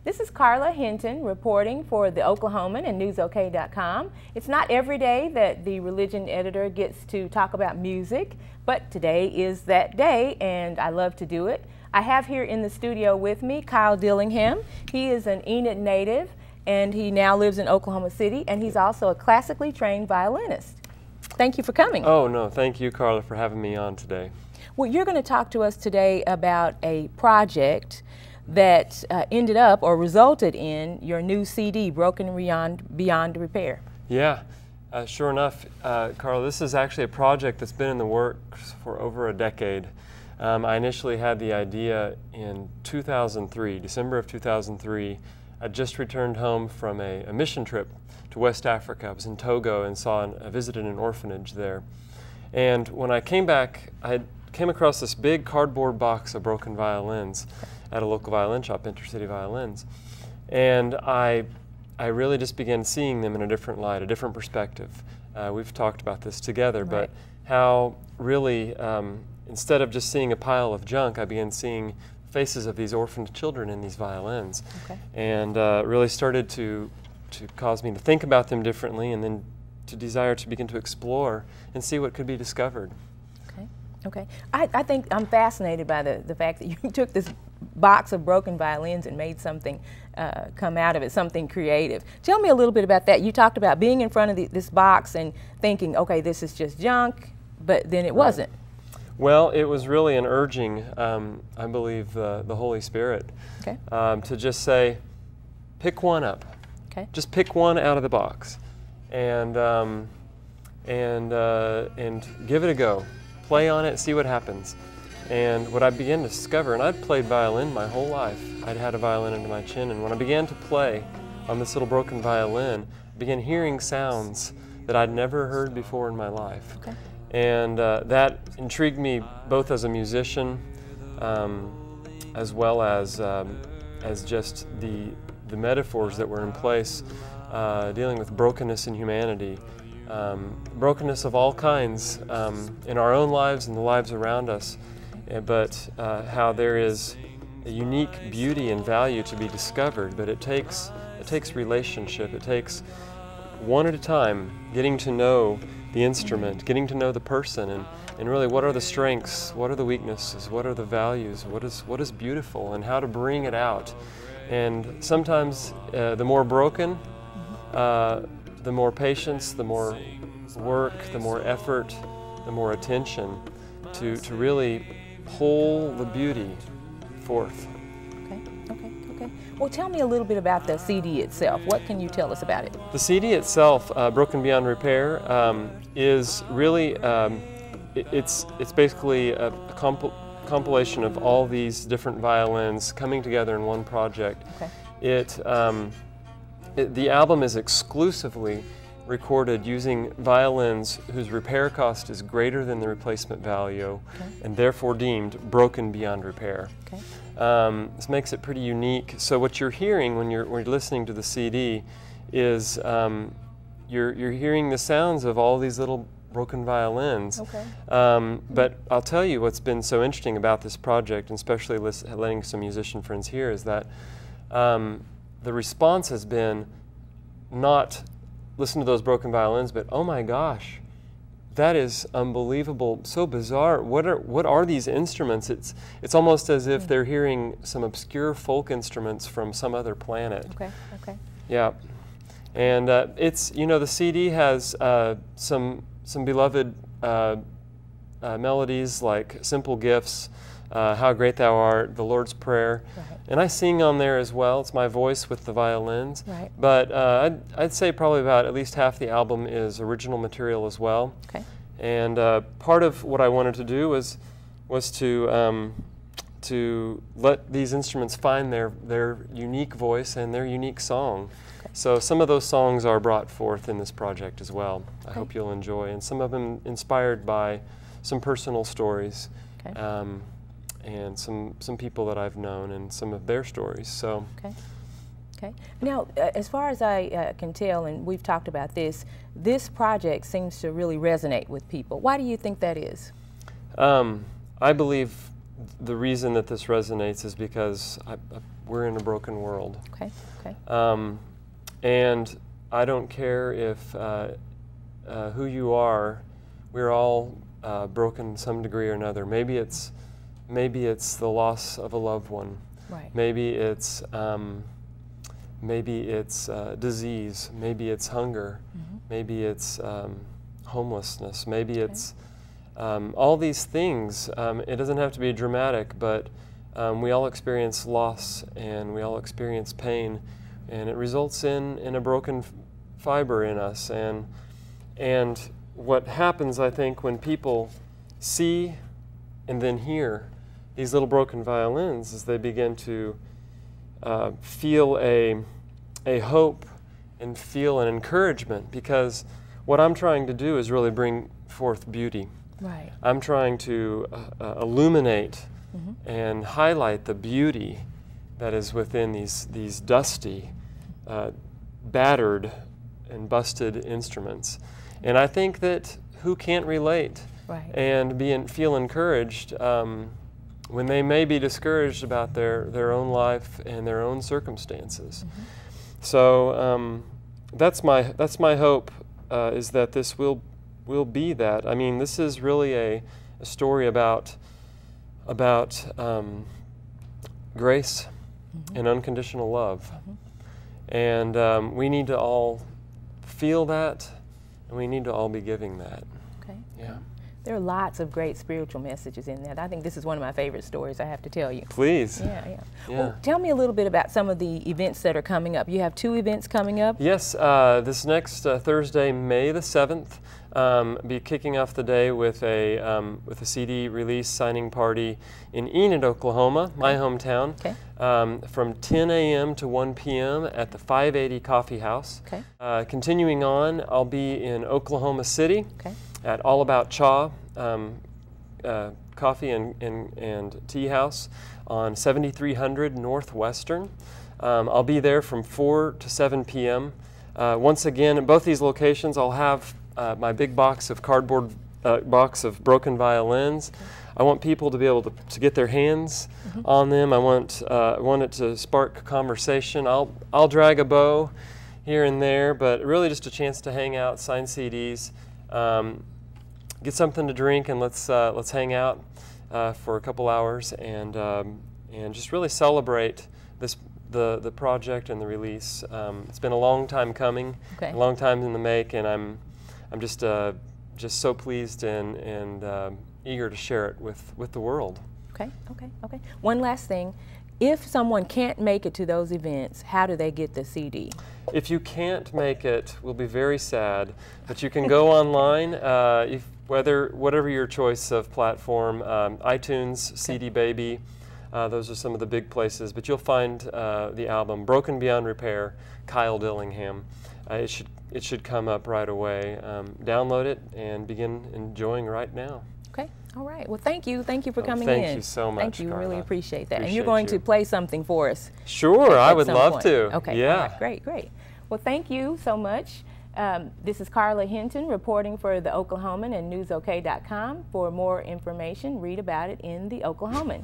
This is Carla Hinton reporting for the Oklahoman and NewsOK.com. It's not every day that the religion editor gets to talk about music, but today is that day and I love to do it. I have here in the studio with me Kyle Dillingham. He is an Enid native and he now lives in Oklahoma City, and he's also a classically trained violinist. Thank you for coming. Oh no, thank you, Carla, for having me on today. Well, you're going to talk to us today about a project that ended up or resulted in your new CD, Broken Beyond Repair. Yeah, sure enough, Carla, this is actually a project that's been in the works for over a decade. I initially had the idea in 2003, December of 2003. I just returned home from a mission trip to West Africa. I was in Togo and visited an orphanage there. And when I came back, I came across this big cardboard box of broken violins at a local violin shop, Intercity Violins. And I really just began seeing them in a different light, a different perspective. We've talked about this together, right. But how really, instead of just seeing a pile of junk, I began seeing faces of these orphaned children in these violins. Okay. And really started to cause me to think about them differently, and then to desire to begin to explore and see what could be discovered. Okay. Okay. I think I'm fascinated by the fact that you took this box of broken violins and made something come out of it, something creative. Tell me a little bit about that. You talked about being in front of this box and thinking, okay, this is just junk, but then it wasn't. Well, it was really an urging, I believe, the Holy Spirit, okay. To just say, pick one up. Okay. Just pick one out of the box, and give it a go. Play on it, see what happens. And what I began to discover, and I'd played violin my whole life. I'd had a violin under my chin, and when I began to play on this little broken violin, I began hearing sounds that I'd never heard before in my life. Okay. And that intrigued me both as a musician, as well as just the metaphors that were in place, dealing with brokenness in humanity. Brokenness of all kinds in our own lives and the lives around us, but how there is a unique beauty and value to be discovered, but it takes relationship. It takes one at a time, getting to know the instrument, getting to know the person, and really what are the strengths, what are the weaknesses, what are the values, what is beautiful, and how to bring it out. And sometimes the more broken, the more patience, the more work, the more effort, the more attention to really pull the beauty forth. Okay, okay, okay. Well, tell me a little bit about the CD itself. What can you tell us about it? The CD itself, Broken Beyond Repair, is really, it's basically a compilation of all these different violins coming together in one project. Okay. The album is exclusively recorded using violins whose repair cost is greater than the replacement value, okay, and therefore deemed broken beyond repair. Okay. This makes it pretty unique. So what you're hearing when you're listening to the CD is you're hearing the sounds of all these little broken violins. Okay. But I'll tell you what's been so interesting about this project, and especially letting some musician friends hear, is that the response has been not listen to those broken violins, but oh my gosh, that is unbelievable, so bizarre. What are these instruments? It's almost as if they're hearing some obscure folk instruments from some other planet. Okay, okay. Yeah, and it's, you know, the CD has some beloved melodies like Simple Gifts, How Great Thou Art, The Lord's Prayer. Right. And I sing on there as well. It's my voice with the violins. Right. But I'd say probably about at least half the album is original material as well. Okay. And part of what I wanted to do was to let these instruments find their unique voice and their unique song. Okay. So some of those songs are brought forth in this project as well. I hope you'll enjoy. And some of them inspired by some personal stories. Okay. And some people that I've known and some of their stories. So. Okay. Okay. Now, as far as I can tell, and we've talked about this project seems to really resonate with people. Why do you think that is? I believe the reason that this resonates is because we're in a broken world. Okay. Okay. And I don't care if who you are. We're all broken to some degree or another. Maybe it's the loss of a loved one. Right. Maybe it's disease. Maybe it's hunger. Mm-hmm. Maybe it's homelessness. Maybe it's all these things. It doesn't have to be dramatic, but we all experience loss and we all experience pain, and it results in a broken fiber in us. And what happens, I think, when people see and then hear these little broken violins is they begin to feel a hope and feel an encouragement, because what I'm trying to do is really bring forth beauty. Right. I'm trying to illuminate mm-hmm. and highlight the beauty that is within these dusty, battered and busted instruments. And I think that who can't relate right. and feel encouraged when they may be discouraged about their own life and their own circumstances. Mm-hmm. So that's my hope, is that this will be that. I mean, this is really a story about grace mm-hmm. and unconditional love. Mm-hmm. And we need to all feel that, and we need to all be giving that. Okay. Yeah. There are lots of great spiritual messages in that. I think this is one of my favorite stories, I have to tell you. Please. Yeah. Yeah. Well, tell me a little bit about some of the events that are coming up. You have 2 events coming up? Yes, this next Thursday, May the 7th, be kicking off the day with a CD release signing party in Enid, Oklahoma, my hometown, okay. From 10 a.m. to 1 p.m. at the 580 Coffee House. Okay. Continuing on, I'll be in Oklahoma City okay. at All About Cha Coffee and Tea House on 7300 Northwestern. I'll be there from 4 to 7 p.m. Once again, at both these locations, I'll have my big box of cardboard box of broken violins. Okay. I want people to be able to get their hands mm-hmm. on them. I want it to spark conversation. I'll drag a bow here and there, but really just a chance to hang out, sign CDs, get something to drink, and let's hang out for a couple hours and just really celebrate the project and the release. It's been a long time coming, okay. a long time in the make, and I'm just so pleased and eager to share it with the world. Okay. One last thing. If someone can't make it to those events, how do they get the CD? If you can't make it, we'll be very sad, but you can go online, whatever your choice of platform, iTunes, okay. CD Baby, those are some of the big places, but you'll find the album Broken Beyond Repair, Kyle Dillingham. It should come up right away. Download it and begin enjoying right now. Okay. All right. Well, thank you. Thank you for coming in. Thank you so much, Thank you. Carla. Really appreciate that. Appreciate and you're going you. to play something for us. Sure. I would love to. Okay. Yeah. All right, great. Well, thank you so much. This is Carla Hinton reporting for The Oklahoman and newsok.com. For more information, read about it in The Oklahoman.